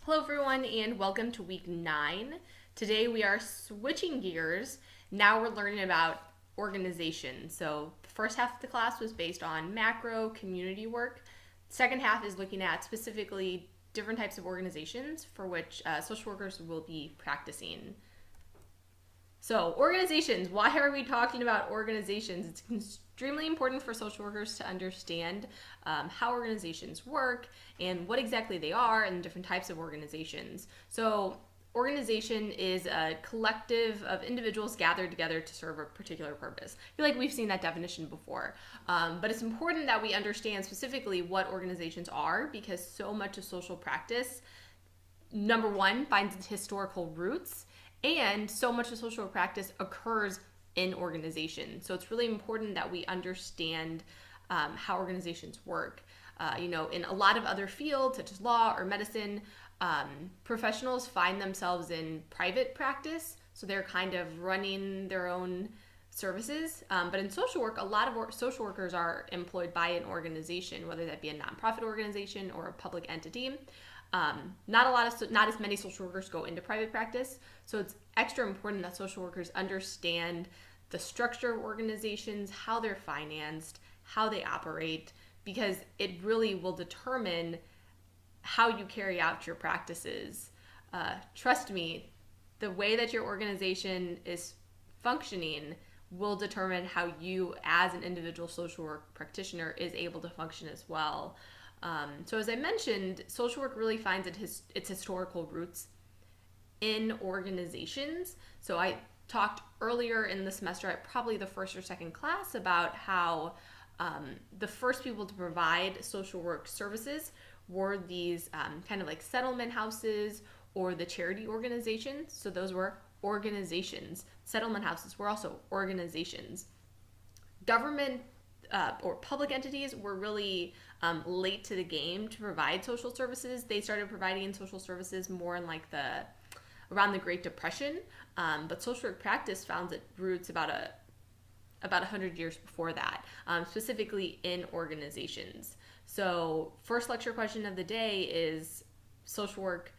Hello, everyone, and welcome to week 9. Today we are switching gears. Now we're learning about organization. So, the first half of the class was based on macro community work. Second half is looking at specifically different types of organizations for which social workers will be practicing. So, organizations. Why are we talking about organizations? It's extremely important for social workers to understand how organizations work and what exactly they are and different types of organizations. So, organization is a collective of individuals gathered together to serve a particular purpose. I feel like we've seen that definition before, but it's important that we understand specifically what organizations are because so much of social practice, number one, finds its historical roots, and so much of social practice occurs in organizations. So it's really important that we understand how organizations work. In a lot of other fields, such as law or medicine, professionals find themselves in private practice. So they're kind of running their own services. But in social work, a lot of social workers are employed by an organization, whether that be a nonprofit organization or a public entity. Not as many social workers go into private practice, so it's extra important that social workers understand the structure of organizations, how they're financed, how they operate, because it really will determine how you carry out your practices. Trust me, the way that your organization is functioning will determine how you, as an individual social work practitioner, is able to function as well. So as I mentioned, social work really finds its historical roots in organizations. So I talked earlier in the semester at probably the first or second class about how the first people to provide social work services were these kind of like settlement houses or the charity organizations. So those were organizations. Settlement houses were also organizations. Government or public entities were really late to the game to provide social services. They started providing social services more in like around the Great Depression, but social work practice found its roots about 100 years before that, specifically in organizations. So first lecture question of the day is social work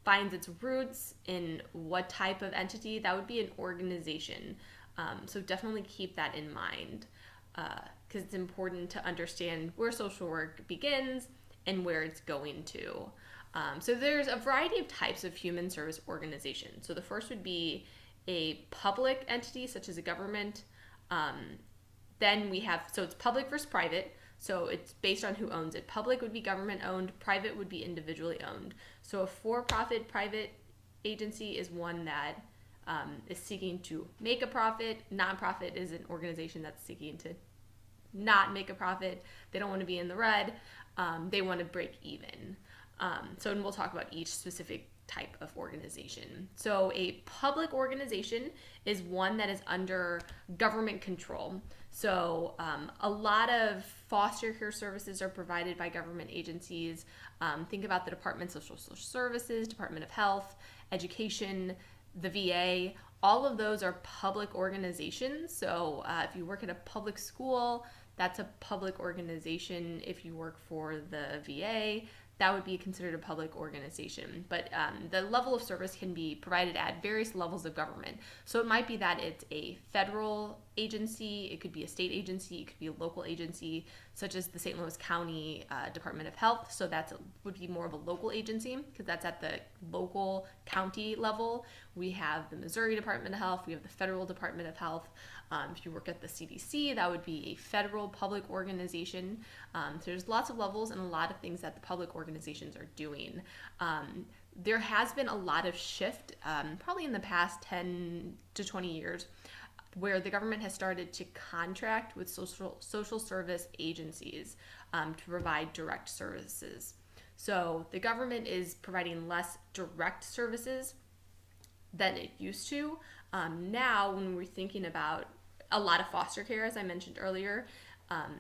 finds its roots in what type of entity? That would be an organization. So definitely keep that in mind. Because it's important to understand where social work begins and where it's going to. So there's a variety of types of human service organizations. So the first would be a public entity, such as a government. Then we have, so it's public versus private. So it's based on who owns it. Public would be government owned, private would be individually owned. So a for-profit private agency is one that is seeking to make a profit. Nonprofit is an organization that's seeking to not make a profit. They don't want to be in the red. They want to break even. And we'll talk about each specific type of organization. So a public organization is one that is under government control. So a lot of foster care services are provided by government agencies. Think about the Department of Social Services, Department of Health, Education, the VA. All of those are public organizations. So if you work at a public school, that's a public organization. If you work for the VA, that would be considered a public organization. But the level of service can be provided at various levels of government. So it might be that it's a federal agency, it could be a state agency, it could be a local agency, such as the St. Louis County Department of Health. So that would be more of a local agency because that's at the local county level. We have the Missouri Department of Health, we have the Federal Department of Health. If you work at the CDC, that would be a federal public organization. So there's lots of levels and a lot of things that the public organizations are doing. There has been a lot of shift, probably in the past 10 to 20 years, where the government has started to contract with social service agencies to provide direct services. So the government is providing less direct services than it used to. Now, when we're thinking about a lot of foster care, as I mentioned earlier,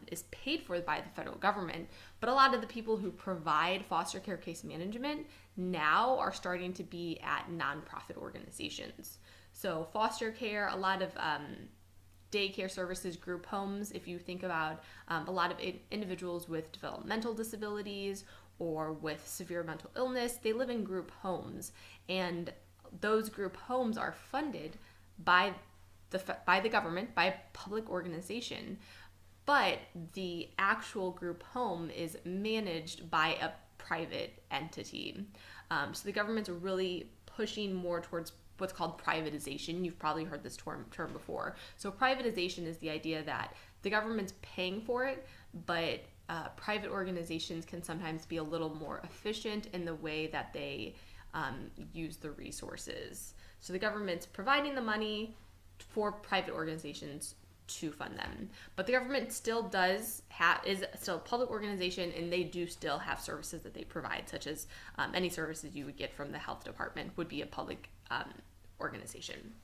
is paid for by the federal government, but a lot of the people who provide foster care case management now are starting to be at nonprofit organizations. So foster care, a lot of daycare services, group homes. If you think about a lot of individuals with developmental disabilities or with severe mental illness, they live in group homes, and those group homes are funded by the government, by a public organization, but the actual group home is managed by a private entity. So the government's really pushing more towards what's called privatization. You've probably heard this term before. So privatization is the idea that the government's paying for it, but private organizations can sometimes be a little more efficient in the way that they use the resources. So the government's providing the money for private organizations to fund them, but the government still is still a public organization, and they do still have services that they provide, such as any services you would get from the health department would be a public organization.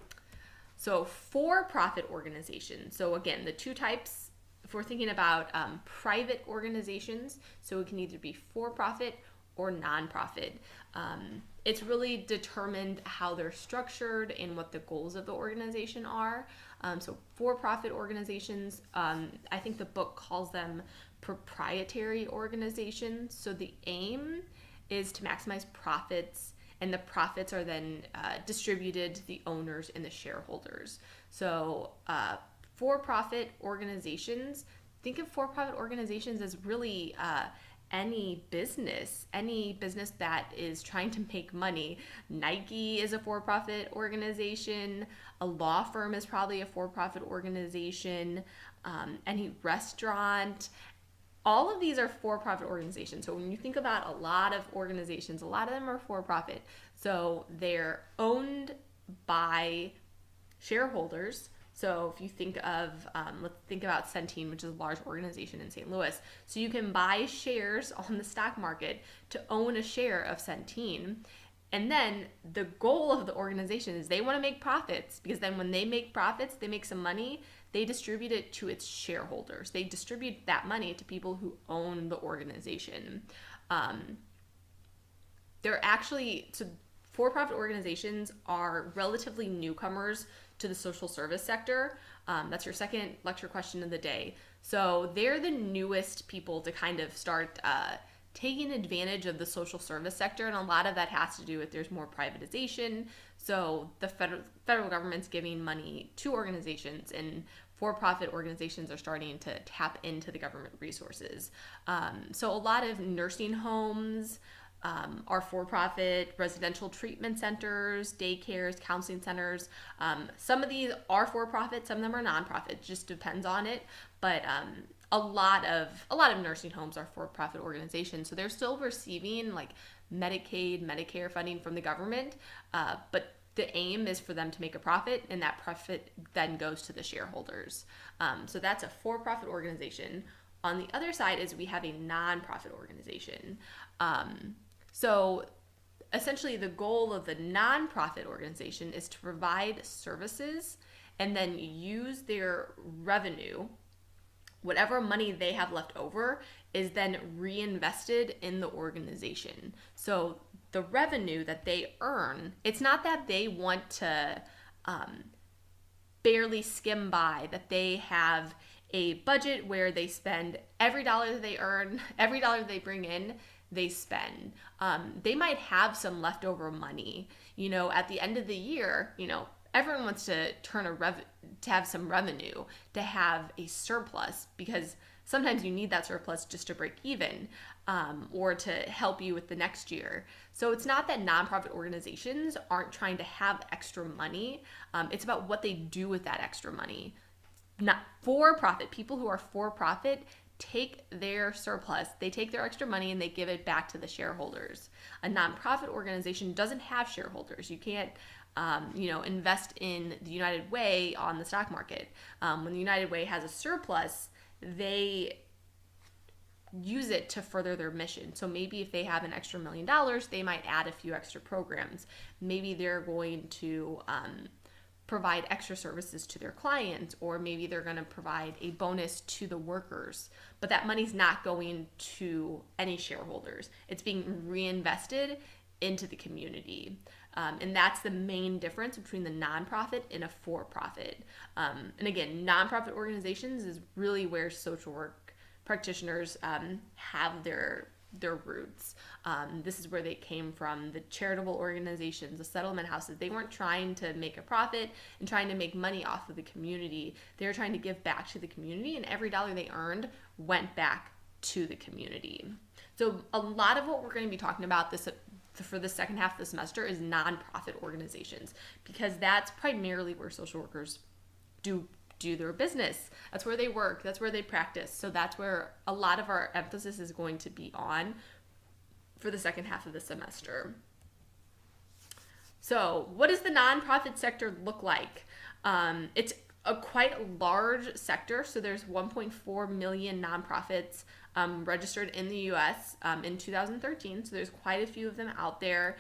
So for-profit organizations. So again, the two types, if we're thinking about private organizations, so it can either be for-profit or nonprofit. It's really determined how they're structured and what the goals of the organization are. So for-profit organizations, I think the book calls them proprietary organizations. So the aim is to maximize profits, and the profits are then distributed to the owners and the shareholders. So for-profit organizations, think of for-profit organizations as really any business that is trying to make money. Nike is a for-profit organization. A law firm is probably a for-profit organization. Any restaurant. All of these are for-profit organizations. So when you think about a lot of organizations, a lot of them are for-profit. So they're owned by shareholders. So if you think of, let's think about Centene, which is a large organization in St. Louis. So you can buy shares on the stock market to own a share of Centene. And then the goal of the organization is they want to make profits, because then when they make profits, they make some money, they distribute it to its shareholders. They distribute that money to people who own the organization. So for-profit organizations are relatively newcomers to the social service sector. That's your second lecture question of the day. So they're the newest people to kind of start taking advantage of the social service sector, and a lot of that has to do with there's more privatization. So the federal government's giving money to organizations, and for-profit organizations are starting to tap into the government resources. So a lot of nursing homes are for-profit, residential treatment centers, daycares, counseling centers. Some of these are for-profit, some of them are nonprofit. It just depends on it. But a lot of nursing homes are for-profit organizations, so they're still receiving like Medicaid, Medicare funding from the government, but the aim is for them to make a profit, and that profit then goes to the shareholders. So that's a for-profit organization. On the other side is we have a nonprofit organization. So essentially the goal of the nonprofit organization is to provide services and then use their revenue, whatever money they have left over, is then reinvested in the organization. So the revenue that they earn, it's not that they want to barely skim by, that they have a budget where they spend every dollar that they earn, every dollar that they bring in, they spend. They might have some leftover money. At the end of the year, everyone wants to to have some revenue, to have a surplus, because sometimes you need that surplus just to break even, or to help you with the next year. So it's not that nonprofit organizations aren't trying to have extra money. It's about what they do with that extra money. Not for-profit. People who are for-profit take their surplus, they take their extra money and they give it back to the shareholders. A nonprofit organization doesn't have shareholders. You can't invest in the United Way on the stock market. When the United Way has a surplus, they use it to further their mission. So maybe if they have an extra $1 million, they might add a few extra programs. Maybe they're going to provide extra services to their clients, or maybe they're going to provide a bonus to the workers, but that money's not going to any shareholders. It's being reinvested into the community. And that's the main difference between the nonprofit and a for-profit. And again, nonprofit organizations is really where social work practitioners have their roots. This is where they came from. The charitable organizations, the settlement houses, they weren't trying to make a profit and trying to make money off of the community. They were trying to give back to the community, and every dollar they earned went back to the community. So a lot of what we're going to be talking about this for the second half of the semester is nonprofit organizations, because that's primarily where social workers do their business. That's where they work. That's where they practice. So that's where a lot of our emphasis is going to be on for the second half of the semester. So what does the nonprofit sector look like? It's a quite large sector. So there's 1.4 million nonprofits registered in the U.S. In 2013. So there's quite a few of them out there.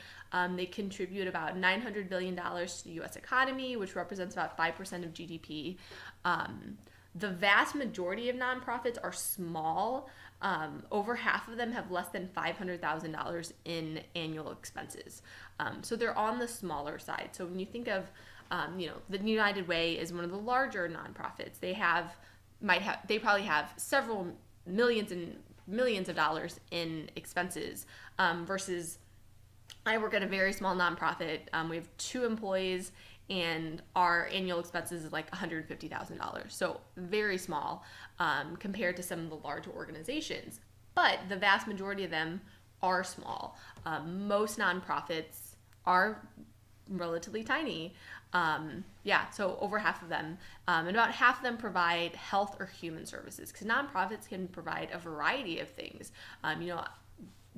They contribute about $900 billion to the U.S. economy, which represents about 5% of GDP. The vast majority of nonprofits are small. Over half of them have less than $500,000 in annual expenses. So they're on the smaller side. So when you think of, the United Way is one of the larger nonprofits. They probably have several millions and millions of dollars in expenses, versus I work at a very small nonprofit. We have 2 employees, and our annual expenses is like $150,000. So very small compared to some of the larger organizations. But the vast majority of them are small. Most nonprofits are relatively tiny. So over half of them, and about half of them provide health or human services, because nonprofits can provide a variety of things.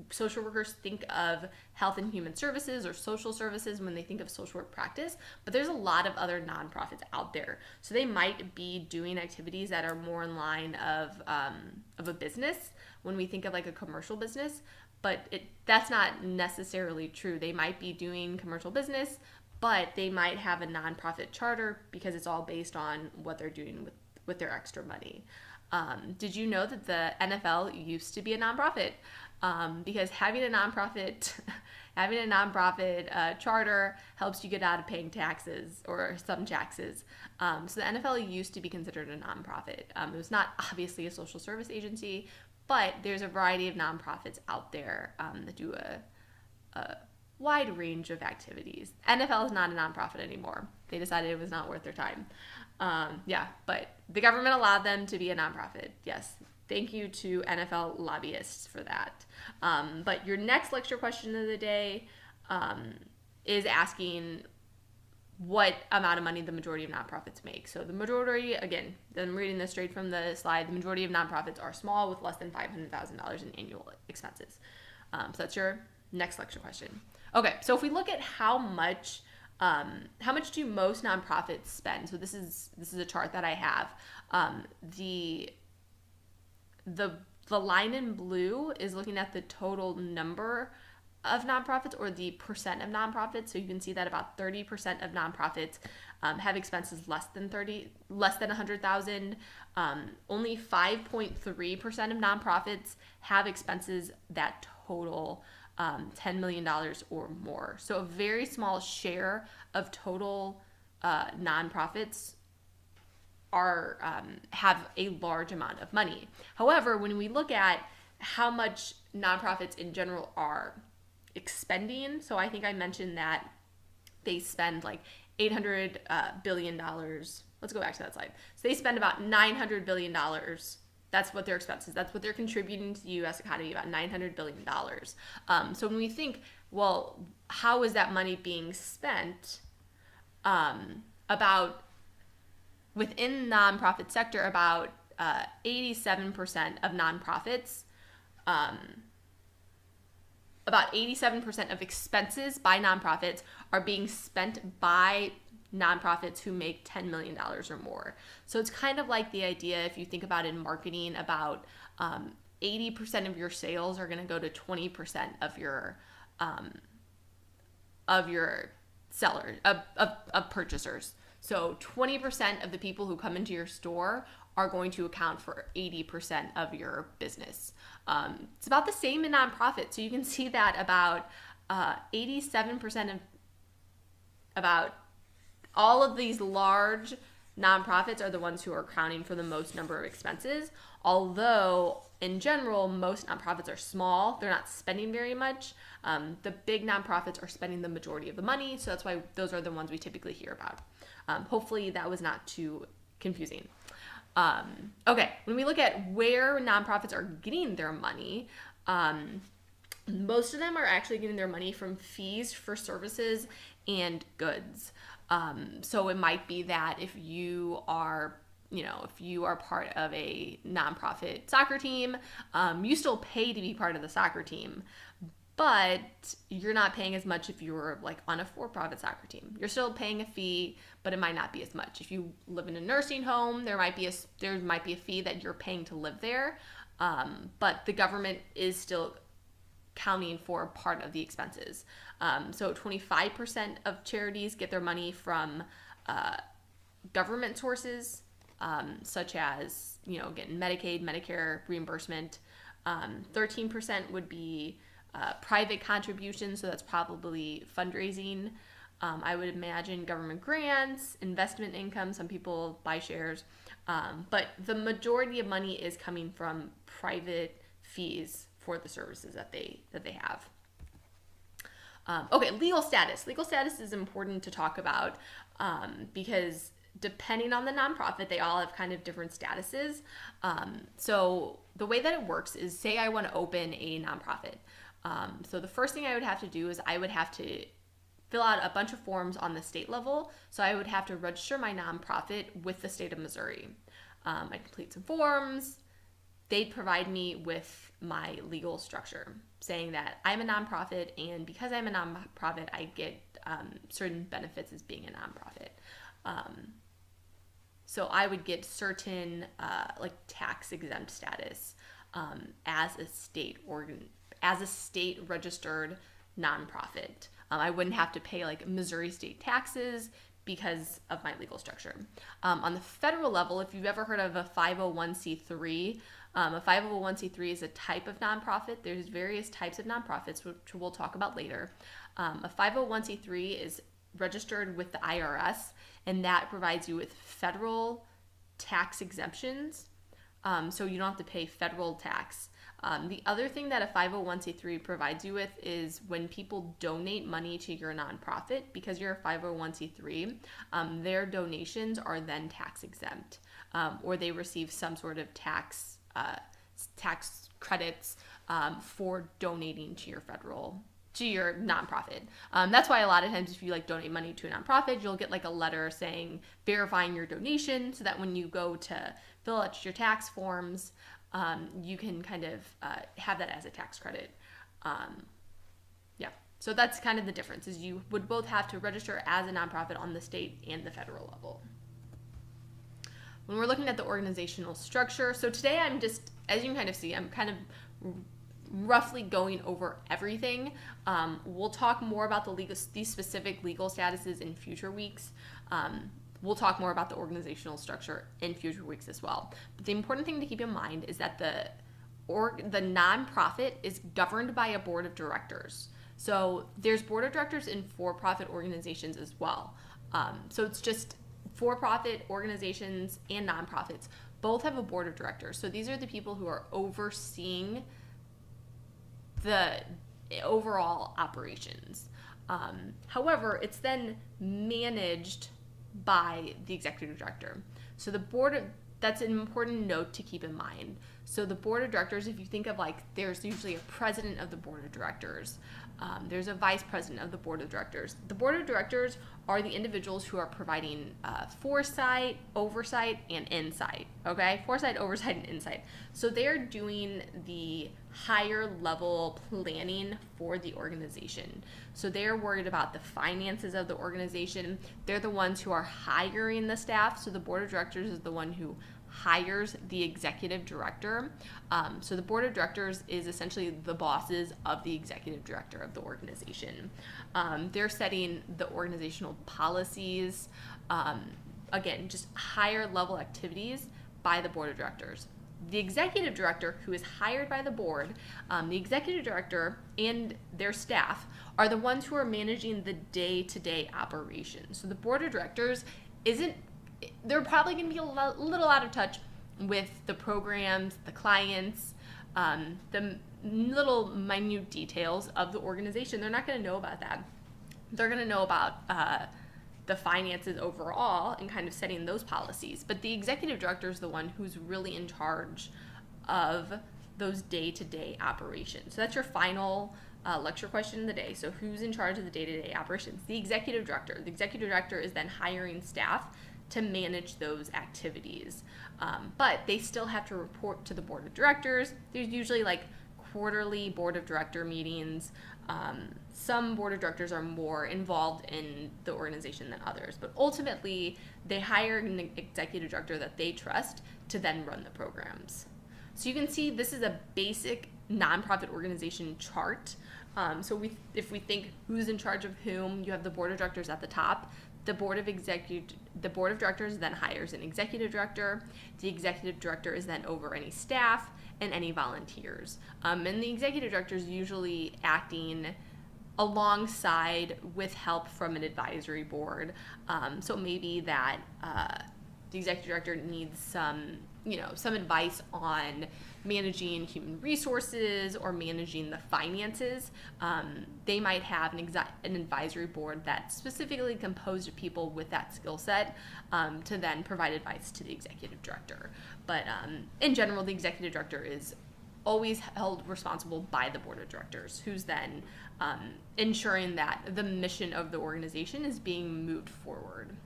Social workers think of health and human services or social services when they think of social work practice, but there's a lot of other nonprofits out there. So they might be doing activities that are more in line of a business when we think of like a commercial business, but that's not necessarily true. They might be doing commercial business, but they might have a nonprofit charter because it's all based on what they're doing with their extra money. Did you know that the NFL used to be a nonprofit? Because having a nonprofit charter helps you get out of paying taxes or some taxes. So the NFL used to be considered a nonprofit. It was not obviously a social service agency, but there's a variety of nonprofits out there that do a wide range of activities. NFL is not a nonprofit anymore. They decided it was not worth their time. But the government allowed them to be a nonprofit. Yes. Thank you to NFL lobbyists for that. But your next lecture question of the day is asking what amount of money the majority of nonprofits make. So the majority, again, I'm reading this straight from the slide, the majority of nonprofits are small with less than $500,000 in annual expenses. So that's your next lecture question. Okay, so if we look at how much do most nonprofits spend? So this is a chart that I have. The line in blue is looking at the total number of nonprofits, or the percent of nonprofits. So you can see that about 30% of nonprofits have expenses less than 100,000. Only 5.3% of nonprofits have expenses that total $10 million or more. So a very small share of total nonprofits have a large amount of money. However, when we look at how much nonprofits in general are expending, so I think I mentioned that they spend like $800 billion. Let's go back to that slide. So they spend about $900 billion. That's what their expenses, that's what they're contributing to the U.S. economy, about $900 billion. So when we think, well, how is that money being spent? Within the nonprofit sector, about 87% of nonprofits, about 87% of expenses by nonprofits are being spent by nonprofits who make $10 million or more. So it's kind of like the idea, if you think about in marketing, about 80% of your sales are going to go to 20% of your sellers, of purchasers. So 20% of the people who come into your store are going to account for 80% of your business. It's about the same in nonprofits. So you can see that about 87% of about all of these large nonprofits are the ones who are accounting for the most number of expenses. Although, in general, most nonprofits are small. They're not spending very much. The big nonprofits are spending the majority of the money, so that's why those are the ones we typically hear about. Hopefully that was not too confusing. Okay, when we look at where nonprofits are getting their money, most of them are actually getting their money from fees for services and goods. So it might be that if you are part of a nonprofit soccer team, you still pay to be part of the soccer team, but you're not paying as much if you're like on a for-profit soccer team. You're still paying a fee, but it might not be as much. If you live in a nursing home, there might be a fee that you're paying to live there, but the government is still counting for part of the expenses. So 25% of charities get their money from government sources, such as, getting Medicaid, Medicare reimbursement. 13% would be private contributions, so that's probably fundraising. I would imagine government grants, investment income. Some people buy shares, but the majority of money is coming from private fees for the services that they have. Okay, legal status. Legal status is important to talk about because depending on the nonprofit, they all have kind of different statuses. So the way that it works is, say I want to open a nonprofit. So the first thing I would have to do is I would have to fill out a bunch of forms on the state level. So I would have to register my nonprofit with the state of Missouri. I complete some forms. They'd provide me with my legal structure, saying that I'm a nonprofit, and because I'm a nonprofit, I get certain benefits as being a nonprofit. So I would get certain like tax exempt status as a state registered nonprofit. I wouldn't have to pay like Missouri state taxes because of my legal structure. On the federal level, if you've ever heard of a 501c3, a 501c3 is a type of nonprofit. There's various types of nonprofits, which we'll talk about later. A 501c3 is registered with the IRS, and that provides you with federal tax exemptions, so you don't have to pay federal tax. The other thing that a 501c3 provides you with is when people donate money to your nonprofit, because you're a 501c3, their donations are then tax exempt, or they receive some sort of tax credits for donating to your nonprofit. That's why a lot of times if you like donate money to a nonprofit, you'll get like a letter saying verifying your donation, so that when you go to fill out your tax forms, you can kind of have that as a tax credit. So that's kind of the difference, is you would both have to register as a nonprofit on the state and the federal level. When we're looking at the organizational structure, so today I'm just, as you can kind of see, I'm kind of roughly going over everything. We'll talk more about these specific legal statuses in future weeks. We'll talk more about the organizational structure in future weeks as well. But the important thing to keep in mind is that the nonprofit is governed by a board of directors. So there's board of directors in for-profit organizations as well. So it's just for-profit organizations and nonprofits both have a board of directors. So these are the people who are overseeing the overall operations. However, it's then managed by the executive director. So that's an important note to keep in mind. So the board of directors, if you think of like, there's usually a president of the board of directors. There's a vice president of the board of directors. The board of directors are the individuals who are providing foresight, oversight, and insight. Okay, foresight, oversight, and insight. So they're doing the higher level planning for the organization. So they're worried about the finances of the organization. They're the ones who are hiring the staff. So the board of directors is the one who hires the executive director. So the board of directors is essentially the bosses of the executive director of the organization. They're setting the organizational policies, again, just higher level activities by the board of directors. The executive director, who is hired by the board, the executive director and their staff are the ones who are managing the day-to-day operations. So the board of directors they're probably going to be a little out of touch with the programs, the clients, the little minute details of the organization. They're not going to know about that. They're going to know about the finances overall and kind of setting those policies. But the executive director is the one who's really in charge of those day-to-day operations. So that's your final lecture question of the day. So who's in charge of the day-to-day operations? The executive director. The executive director is then hiring staff to manage those activities. But they still have to report to the board of directors. There's usually like quarterly board of director meetings. Some board of directors are more involved in the organization than others, but ultimately they hire an executive director that they trust to then run the programs. So you can see this is a basic nonprofit organization chart. If we think who's in charge of whom, you have the board of directors at the top. The board of directors then hires an executive director. The executive director is then over any staff and any volunteers. And the executive director is usually acting alongside with help from an advisory board. So maybe that the executive director needs some advice on managing human resources or managing the finances. They might have an advisory board that's specifically composed of people with that skill set to then provide advice to the executive director. But in general, the executive director is always held responsible by the board of directors, who's then ensuring that the mission of the organization is being moved forward.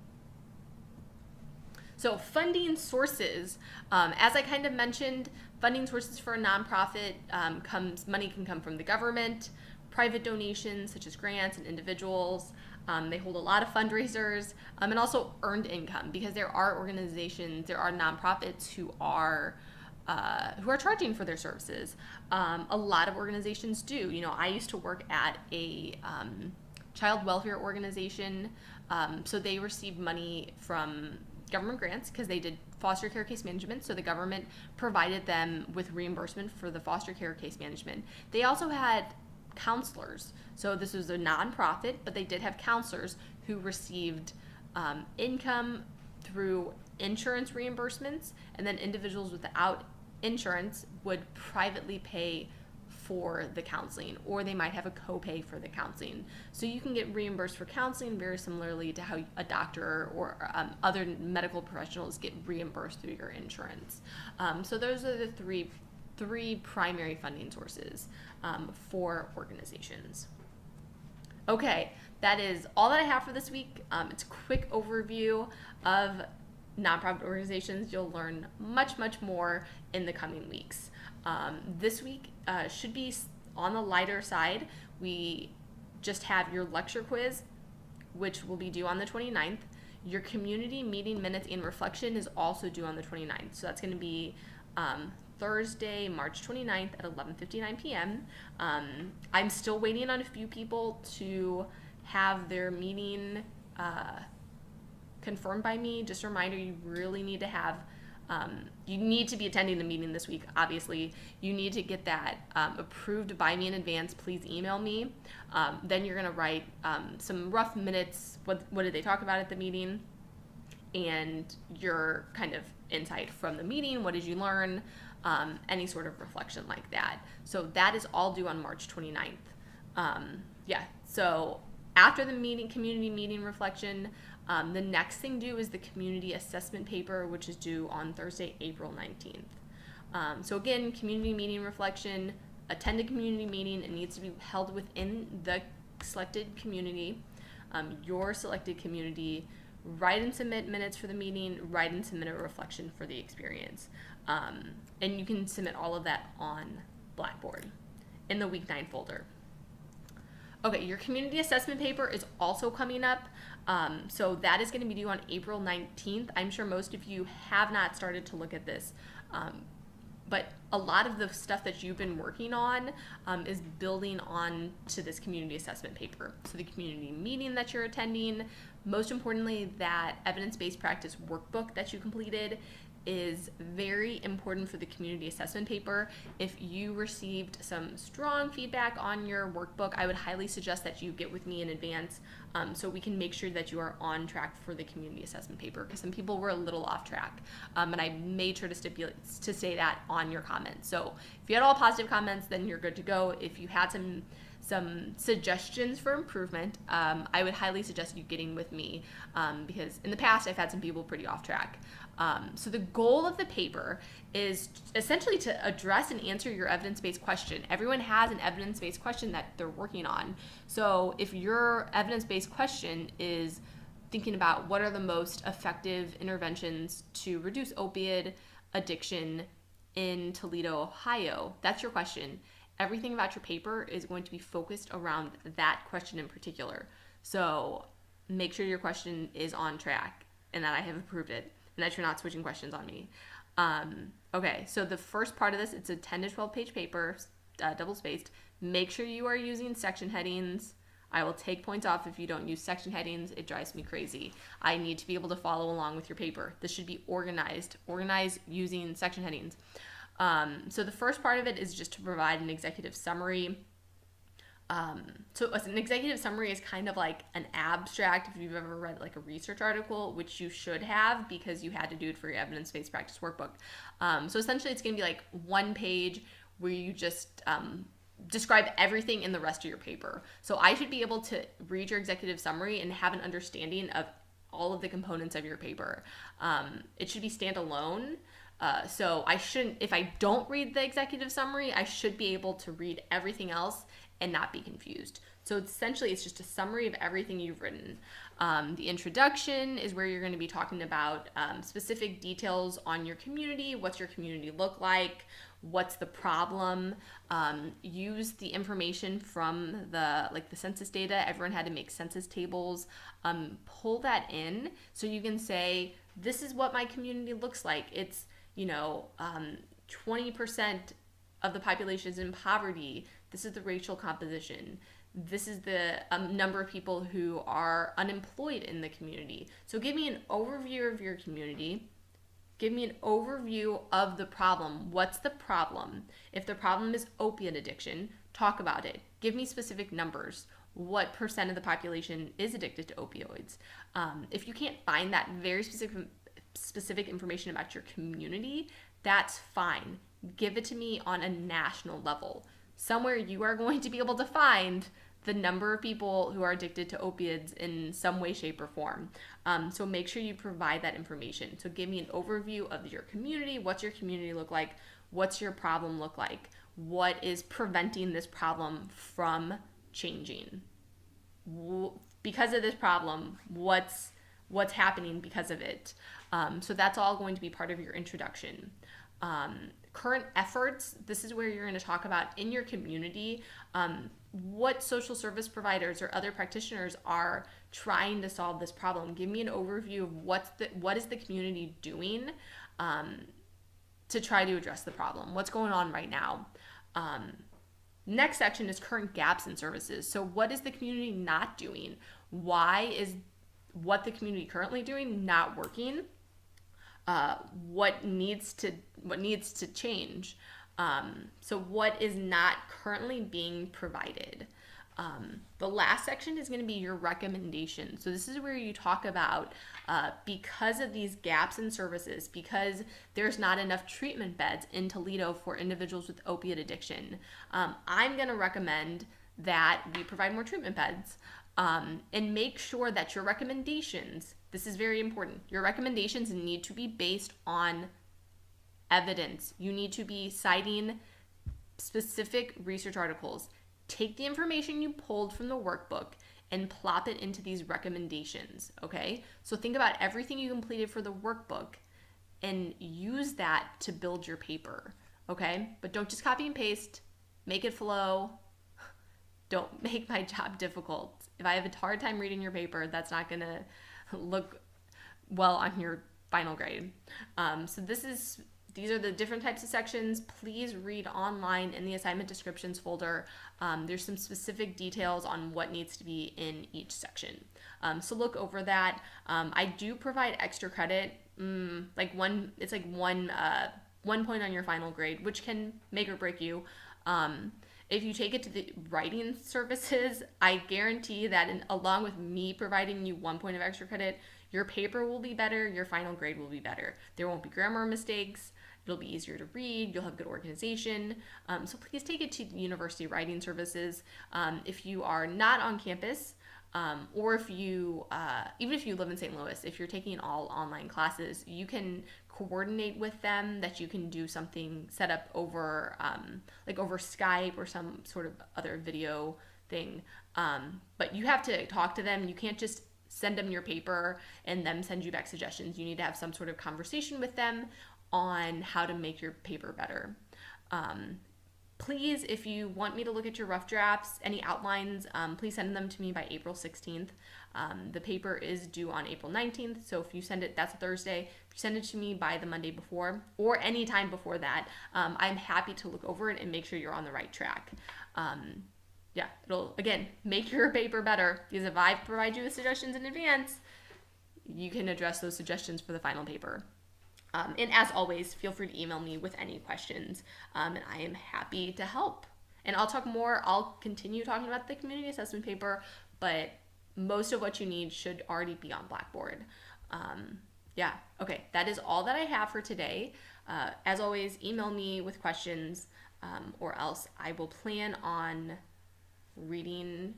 So funding sources, as I kind of mentioned, funding sources for a nonprofit money can come from the government, private donations such as grants and individuals. They hold a lot of fundraisers, and also earned income, because there are nonprofits who are charging for their services. A lot of organizations do. I used to work at a child welfare organization, so they received money from government grants because they did foster care case management, so the government provided them with reimbursement for the foster care case management. They also had counselors, so this was a nonprofit, but they did have counselors who received income through insurance reimbursements, and then individuals without insurance would privately pay for the counseling, or they might have a copay for the counseling. So you can get reimbursed for counseling very similarly to how a doctor or other medical professionals get reimbursed through your insurance. So those are the three primary funding sources for organizations. Okay, that is all that I have for this week. It's a quick overview of nonprofit organizations. You'll learn much, much more in the coming weeks. This week should be on the lighter side. We just have your lecture quiz, which will be due on the 29th. Your community meeting minutes and reflection is also due on the 29th. So that's going to be Thursday, March 29th at 11:59 p.m. I'm still waiting on a few people to have their meeting confirmed by me. Just a reminder, you really need to have you need to be attending the meeting this week. Obviously, you need to get that approved by me in advance. Please email me. Then you're going to write some rough minutes. What did they talk about at the meeting? And your kind of insight from the meeting. What did you learn? Any sort of reflection like that. So that is all due on March 29th. So after the community meeting reflection, the next thing due is the community assessment paper, which is due on Thursday, April 19th. So again, community meeting reflection, attend a community meeting. It needs to be held within the selected community, your selected community. Write and submit minutes for the meeting, write and submit a reflection for the experience. And you can submit all of that on Blackboard in the Week 9 folder. Okay, your community assessment paper is also coming up. So that is going to be due on April 19th. I'm sure most of you have not started to look at this. But a lot of the stuff that you've been working on is building on to this community assessment paper. So the community meeting that you're attending, most importantly, that evidence-based practice workbook that you completed, is very important for the community assessment paper. If you received some strong feedback on your workbook, I would highly suggest that you get with me in advance so we can make sure that you are on track for the community assessment paper, because some people were a little off track. And I made sure to say that on your comments. So if you had all positive comments, then you're good to go. If you had some suggestions for improvement, I would highly suggest you getting with me because in the past I've had some people pretty off track. So the goal of the paper is essentially to address and answer your evidence-based question. Everyone has an evidence-based question that they're working on. So if your evidence-based question is thinking about what are the most effective interventions to reduce opioid addiction in Toledo, Ohio, that's your question. Everything about your paper is going to be focused around that question in particular. So make sure your question is on track and that I have approved it and that you're not switching questions on me. Okay, so the first part of this, it's a 10 to 12 page paper, double spaced. Make sure you are using section headings. I will take points off if you don't use section headings. It drives me crazy. I need to be able to follow along with your paper. This should be organized using section headings. So the first part of it is just to provide an executive summary. So an executive summary is kind of like an abstract if you've ever read like a research article, which you should have because you had to do it for your evidence-based practice workbook. So essentially it's going to be like one page where you just describe everything in the rest of your paper. So I should be able to read your executive summary and have an understanding of all of the components of your paper. It should be standalone. So I shouldn't, if I don't read the executive summary, I should be able to read everything else and not be confused. So essentially it's just a summary of everything you've written. The introduction is where you're going to be talking about specific details on your community. What's your community look like? What's the problem? Use the information from the census data. Everyone had to make census tables. Pull that in so you can say, this is what my community looks like. It's 20% of the population is in poverty. This is the racial composition. This is the number of people who are unemployed in the community. So give me an overview of your community. Give me an overview of the problem. What's the problem? If the problem is opiate addiction, talk about it. Give me specific numbers. What percent of the population is addicted to opioids? If you can't find that very specific information about your community, that's fine. Give it to me on a national level. Somewhere you are going to be able to find the number of people who are addicted to opioids in some way, shape, or form. So make sure you provide that information. So give me an overview of your community. What's your community look like? What's your problem look like? What is preventing this problem from changing? Because of this problem, what's happening because of it? So that's all going to be part of your introduction. Current efforts, this is where you're going to talk about in your community what social service providers or other practitioners are trying to solve this problem. Give me an overview of what is the community doing to try to address the problem. What's going on right now? Next section is current gaps in services. So what is the community not doing? Why is what the community currently doing not working? What needs to change? So what is not currently being provided? The last section is going to be your recommendations. So this is where you talk about because of these gaps in services, because there's not enough treatment beds in Toledo for individuals with opiate addiction, I'm going to recommend that we provide more treatment beds. And make sure that your recommendations, this is very important, your recommendations need to be based on evidence. You need to be citing specific research articles. Take the information you pulled from the workbook and plop it into these recommendations, okay? So think about everything you completed for the workbook and use that to build your paper, okay? But don't just copy and paste, make it flow. Don't make my job difficult. If I have a hard time reading your paper, that's not gonna look well on your final grade. So these are the different types of sections. Please read online in the assignment descriptions folder. There's some specific details on what needs to be in each section. So look over that. I do provide extra credit It's like 1 point on your final grade, which can make or break you. Um, if you take it to the writing services, I guarantee that along with me providing you 1 point of extra credit, your paper will be better, your final grade will be better. There won't be grammar mistakes. It'll be easier to read. You'll have good organization. So please take it to the university writing services. If you are not on campus, or if you, even if you live in St. Louis, if you're taking all online classes, you can coordinate with them that you can do something set up over, like over Skype or some sort of other video thing. But you have to talk to them. You can't just send them your paper and them send you back suggestions. You need to have some sort of conversation with them on how to make your paper better. Please, if you want me to look at your rough drafts, any outlines, please send them to me by April 16th. The paper is due on April 19th, so if you send it, that's a Thursday. If you send it to me by the Monday before or any time before that, I'm happy to look over it and make sure you're on the right track. Yeah, it'll, again, make your paper better, because if I provide you with suggestions in advance, you can address those suggestions for the final paper. And as always, feel free to email me with any questions, and I am happy to help. And I'll continue talking about the community assessment paper, but most of what you need should already be on Blackboard. Yeah, okay, that is all that I have for today. As always, email me with questions, or else I will plan on reading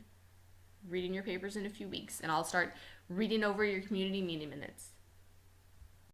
your papers in a few weeks, and I'll start reading over your community meeting minutes.